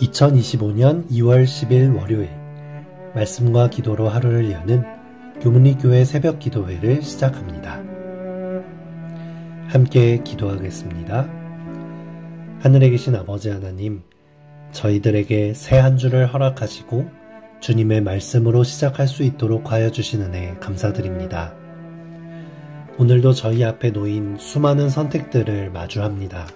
2025년 2월 10일 월요일 말씀과 기도로 하루를 여는 교문리교회 새벽 기도회를 시작합니다. 함께 기도하겠습니다. 하늘에 계신 아버지 하나님, 저희들에게 새 한 주를 허락하시고 주님의 말씀으로 시작할 수 있도록 하여 주신 은혜 감사드립니다. 오늘도 저희 앞에 놓인 수많은 선택들을 마주합니다.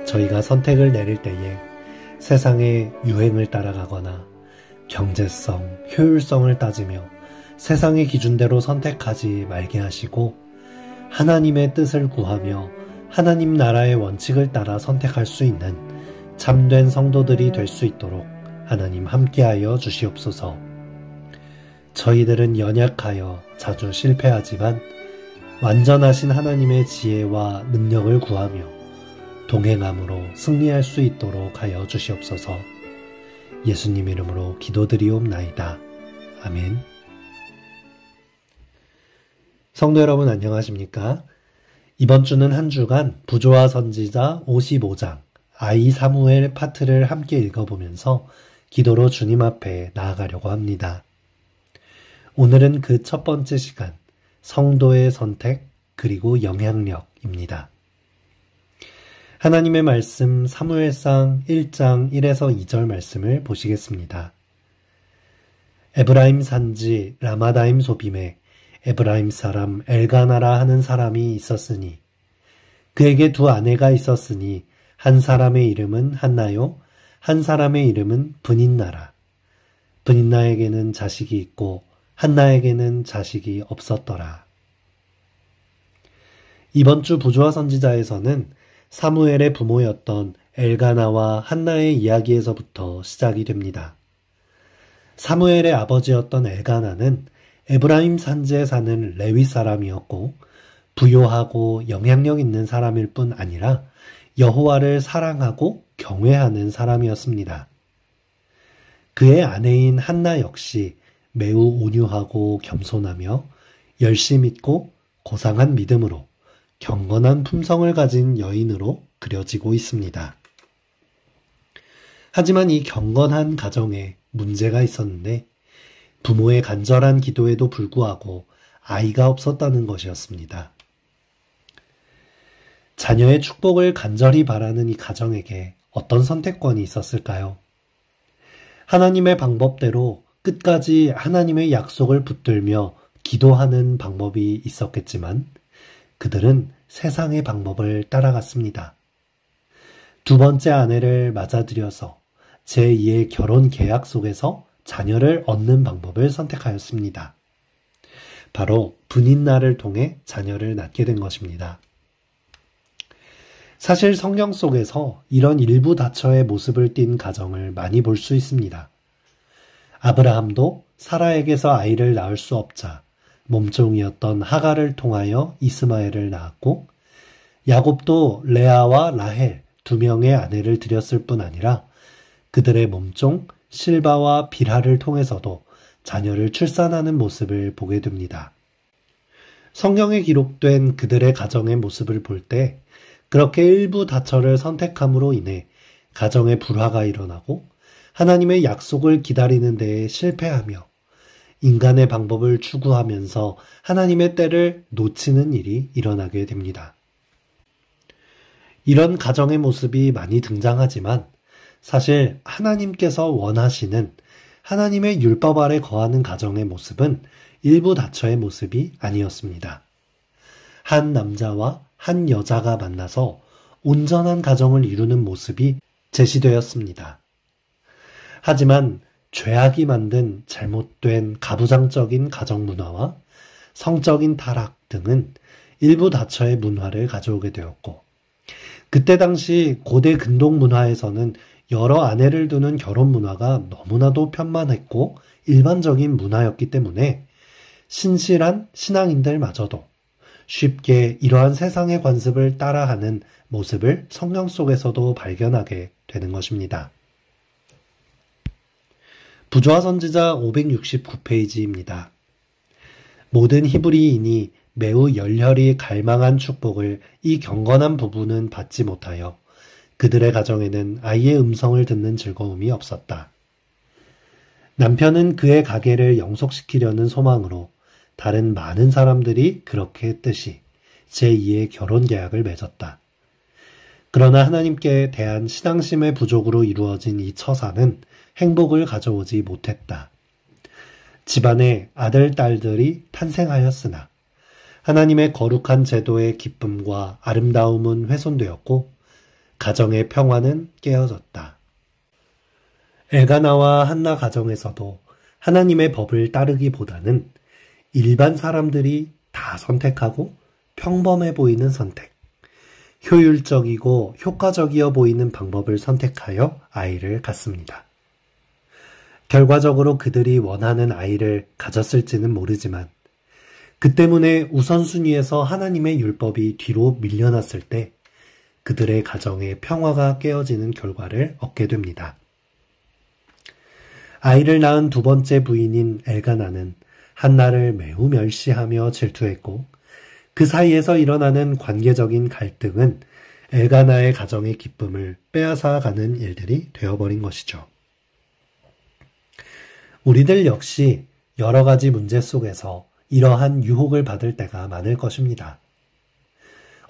저희가 선택을 내릴 때에 세상의 유행을 따라가거나 경제성, 효율성을 따지며 세상의 기준대로 선택하지 말게 하시고 하나님의 뜻을 구하며 하나님 나라의 원칙을 따라 선택할 수 있는 참된 성도들이 될 수 있도록 하나님 함께하여 주시옵소서. 저희들은 연약하여 자주 실패하지만 완전하신 하나님의 지혜와 능력을 구하며 동행함으로 승리할 수 있도록 하여 주시옵소서. 예수님 이름으로 기도드리옵나이다. 아멘. 성도 여러분 안녕하십니까? 이번 주는 한 주간 부조와 선지자 55장 아이 사무엘 파트를 함께 읽어보면서 기도로 주님 앞에 나아가려고 합니다. 오늘은 그 첫 번째 시간, 성도의 선택 그리고 영향력입니다. 하나님의 말씀 사무엘상 1장 1에서 2절 말씀을 보시겠습니다. 에브라임 산지 라마다임 소빔에 에브라임 사람 엘가나라 하는 사람이 있었으니 그에게 두 아내가 있었으니 한 사람의 이름은 한나요 한 사람의 이름은 브닌나라. 브닌나에게는 자식이 있고 한나에게는 자식이 없었더라. 이번 주 부조와 선지자에서는 사무엘의 부모였던 엘가나와 한나의 이야기에서부터 시작이 됩니다. 사무엘의 아버지였던 엘가나는 에브라임 산지에 사는 레위 사람이었고 부요하고 영향력 있는 사람일 뿐 아니라 여호와를 사랑하고 경외하는 사람이었습니다. 그의 아내인 한나 역시 매우 온유하고 겸손하며 열심 있고 고상한 믿음으로 경건한 품성을 가진 여인으로 그려지고 있습니다. 하지만 이 경건한 가정에 문제가 있었는데 부모의 간절한 기도에도 불구하고 아이가 없었다는 것이었습니다. 자녀의 축복을 간절히 바라는 이 가정에게 어떤 선택권이 있었을까요? 하나님의 방법대로 끝까지 하나님의 약속을 붙들며 기도하는 방법이 있었겠지만 그들은 세상의 방법을 따라갔습니다. 두 번째 아내를 맞아들여서 제2의 결혼 계약 속에서 자녀를 얻는 방법을 선택하였습니다. 바로 브닌나를 통해 자녀를 낳게 된 것입니다. 사실 성경 속에서 이런 일부 다처의 모습을 띈 가정을 많이 볼 수 있습니다. 아브라함도 사라에게서 아이를 낳을 수 없자 몸종이었던 하갈을 통하여 이스마엘을 낳았고 야곱도 레아와 라헬 두 명의 아내를 들였을 뿐 아니라 그들의 몸종 실바와 빌하를 통해서도 자녀를 출산하는 모습을 보게 됩니다. 성경에 기록된 그들의 가정의 모습을 볼 때 그렇게 일부 다처를 선택함으로 인해 가정의 불화가 일어나고 하나님의 약속을 기다리는 데에 실패하며 인간의 방법을 추구하면서 하나님의 때를 놓치는 일이 일어나게 됩니다. 이런 가정의 모습이 많이 등장하지만 사실 하나님께서 원하시는 하나님의 율법 아래 거하는 가정의 모습은 일부 다처의 모습이 아니었습니다. 한 남자와 한 여자가 만나서 온전한 가정을 이루는 모습이 제시되었습니다. 하지만 죄악이 만든 잘못된 가부장적인 가정 문화와 성적인 타락 등은 일부 다처의 문화를 가져오게 되었고 그때 당시 고대 근동 문화에서는 여러 아내를 두는 결혼 문화가 너무나도 편만했고 일반적인 문화였기 때문에 신실한 신앙인들마저도 쉽게 이러한 세상의 관습을 따라하는 모습을 성경 속에서도 발견하게 되는 것입니다. 부조와 선지자 569페이지입니다. 모든 히브리인이 매우 열렬히 갈망한 축복을 이 경건한 부부는 받지 못하여 그들의 가정에는 아이의 음성을 듣는 즐거움이 없었다. 남편은 그의 가게를 영속시키려는 소망으로 다른 많은 사람들이 그렇게 했듯이 제2의 결혼 계약을 맺었다. 그러나 하나님께 대한 신앙심의 부족으로 이루어진 이 처사는 행복을 가져오지 못했다. 집안에 아들, 딸들이 탄생하였으나 하나님의 거룩한 제도의 기쁨과 아름다움은 훼손되었고 가정의 평화는 깨어졌다. 엘가나와 한나 가정에서도 하나님의 법을 따르기보다는 일반 사람들이 다 선택하고 평범해 보이는 선택, 효율적이고 효과적이어 보이는 방법을 선택하여 아이를 갖습니다. 결과적으로 그들이 원하는 아이를 가졌을지는 모르지만 그 때문에 우선순위에서 하나님의 율법이 뒤로 밀려났을 때 그들의 가정의 평화가 깨어지는 결과를 얻게 됩니다. 아이를 낳은 두 번째 부인인 엘가나는 한나를 매우 멸시하며 질투했고 그 사이에서 일어나는 관계적인 갈등은 엘가나의 가정의 기쁨을 빼앗아가는 일들이 되어버린 것이죠. 우리들 역시 여러 가지 문제 속에서 이러한 유혹을 받을 때가 많을 것입니다.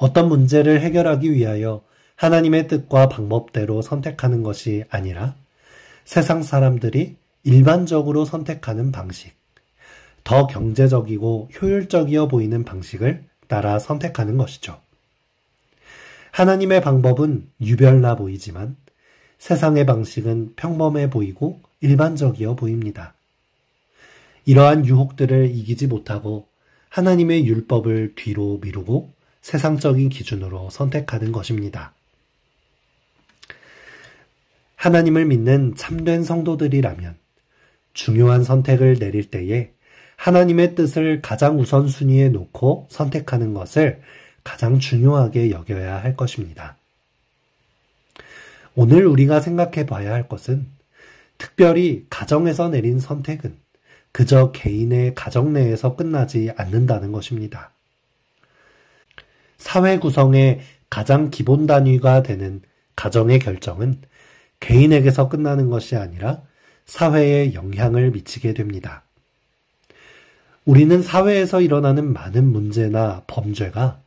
어떤 문제를 해결하기 위하여 하나님의 뜻과 방법대로 선택하는 것이 아니라 세상 사람들이 일반적으로 선택하는 방식, 더 경제적이고 효율적이어 보이는 방식을 따라 선택하는 것이죠. 하나님의 방법은 유별나 보이지만 세상의 방식은 평범해 보이고 일반적이어 보입니다. 이러한 유혹들을 이기지 못하고 하나님의 율법을 뒤로 미루고 세상적인 기준으로 선택하는 것입니다. 하나님을 믿는 참된 성도들이라면 중요한 선택을 내릴 때에 하나님의 뜻을 가장 우선순위에 놓고 선택하는 것을 가장 중요하게 여겨야 할 것입니다. 오늘 우리가 생각해 봐야 할 것은 특별히 가정에서 내린 선택은 그저 개인의 가정 내에서 끝나지 않는다는 것입니다. 사회 구성의 가장 기본 단위가 되는 가정의 결정은 개인에게서 끝나는 것이 아니라 사회에 영향을 미치게 됩니다. 우리는 사회에서 일어나는 많은 문제나 범죄가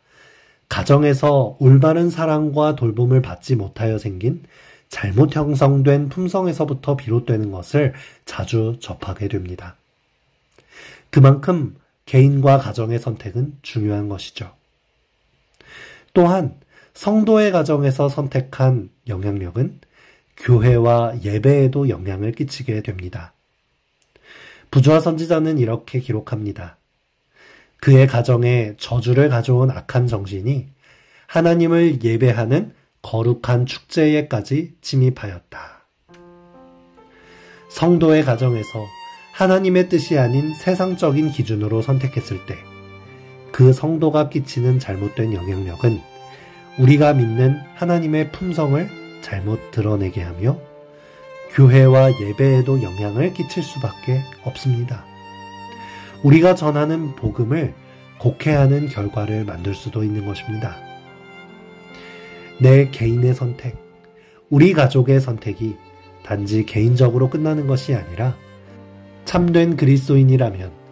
가정에서 올바른 사랑과 돌봄을 받지 못하여 생긴 잘못 형성된 품성에서부터 비롯되는 것을 자주 접하게 됩니다. 그만큼 개인과 가정의 선택은 중요한 것이죠. 또한 성도의 가정에서 선택한 영향력은 교회와 예배에도 영향을 끼치게 됩니다. 부조화 선지자는 이렇게 기록합니다. 그의 가정에 저주를 가져온 악한 정신이 하나님을 예배하는 거룩한 축제에까지 침입하였다. 성도의 가정에서 하나님의 뜻이 아닌 세상적인 기준으로 선택했을 때 그 성도가 끼치는 잘못된 영향력은 우리가 믿는 하나님의 품성을 잘못 드러내게 하며 교회와 예배에도 영향을 끼칠 수밖에 없습니다. 우리가 전하는 복음을 곡해하는 결과를 만들 수도 있는 것입니다. 내 개인의 선택, 우리 가족의 선택이 단지 개인적으로 끝나는 것이 아니라 참된 그리스도인이라면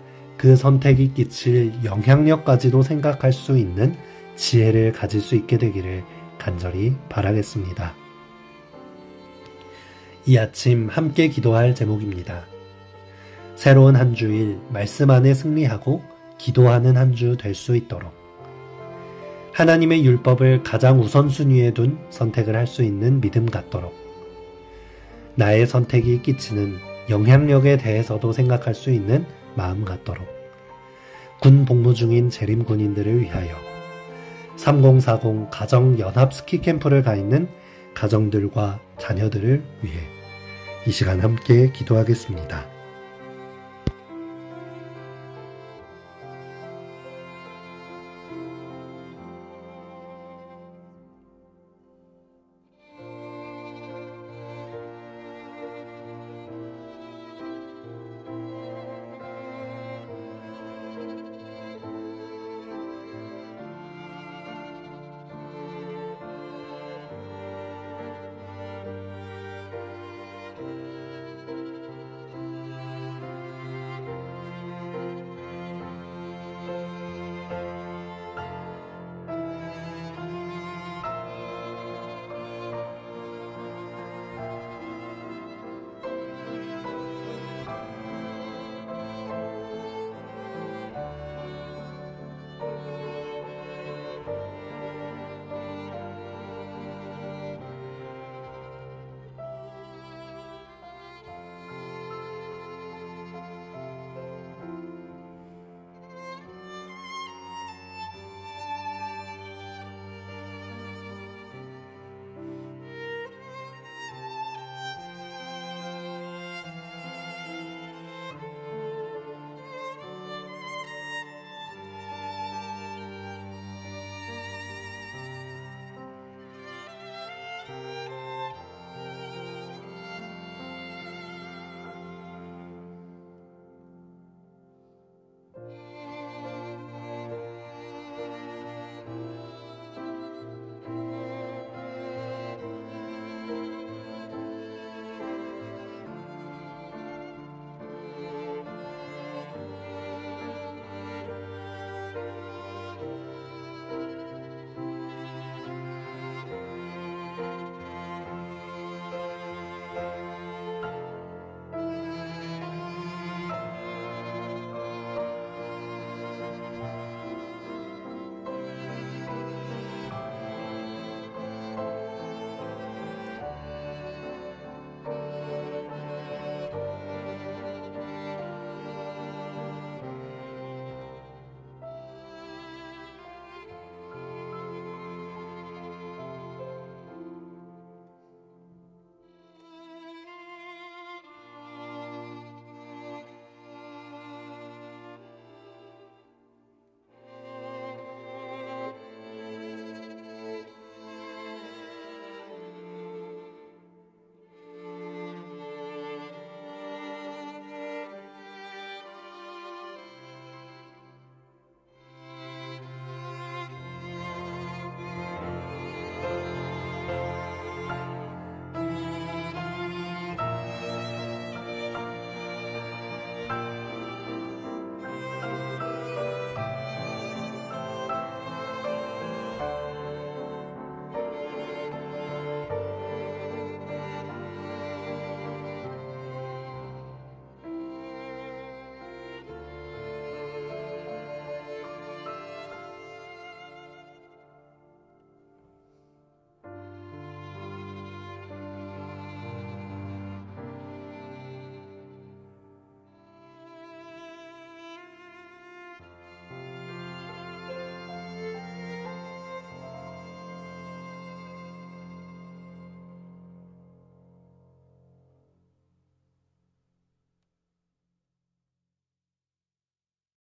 그 선택이 끼칠 영향력까지도 생각할 수 있는 지혜를 가질 수 있게 되기를 간절히 바라겠습니다. 이 아침 함께 기도할 제목입니다. 새로운 한 주일 말씀 안에 승리하고 기도하는 한 주 될 수 있도록 하나님의 율법을 가장 우선순위에 둔 선택을 할 수 있는 믿음 갖도록 나의 선택이 끼치는 영향력에 대해서도 생각할 수 있는 마음 갖도록 군 복무 중인 재림 군인들을 위하여 3040 가정연합 스키캠프를 가 있는 가정들과 자녀들을 위해 이 시간 함께 기도하겠습니다.